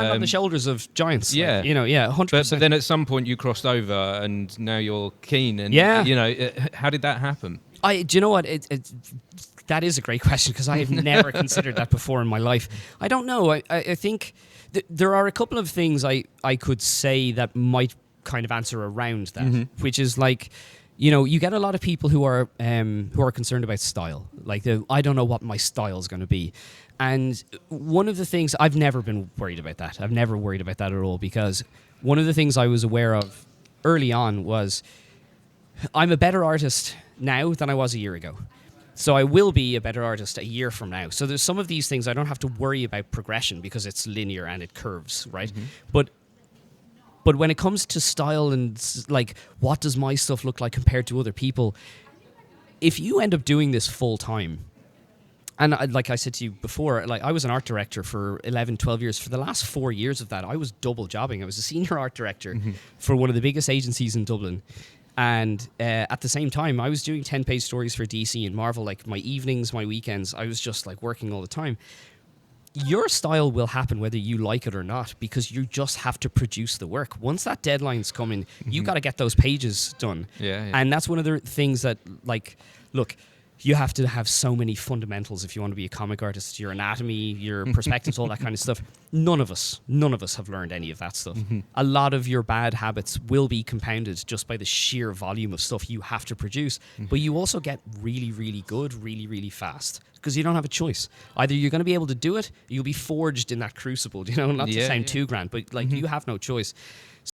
stand on the shoulders of giants. Yeah. Like, 100%. But then at some point you crossed over and now you're keen. And, how did that happen? Do you know what? That is a great question because I have never considered that before in my life. I don't know. I think there are a couple of things I could say that might kind of answer around that, which is like, you get a lot of people who are concerned about style. Like, I don't know what my style is going to be. And one of the things, I've never been worried about that. I've never worried about that at all, because one of the things I was aware of early on was I'm a better artist now than I was a year ago. So I will be a better artist a year from now. So there's some of these things I don't have to worry about progression because it's linear and it curves, right? But when it comes to style and like what does my stuff look like compared to other people, if you end up doing this full time, and like I said to you before, like I was an art director for 11, 12 years. For the last 4 years of that, I was double jobbing. I was a senior art director for one of the biggest agencies in Dublin. And at the same time, I was doing 10-page stories for DC and Marvel. Like my evenings, my weekends, I was just like working all the time. Your style will happen whether you like it or not, because you just have to produce the work. Once that deadline's coming, you got to get those pages done. Yeah. And that's one of the things that, like, look, you have to have so many fundamentals if you want to be a comic artist. Your anatomy, your perspectives, all that kind of stuff. None of us have learned any of that stuff. A lot of your bad habits will be compounded just by the sheer volume of stuff you have to produce. But you also get really, really good, really, really fast, because you don't have a choice. Either you're going to be able to do it, or you'll be forged in that crucible. Not to sound too grand, but like you have no choice.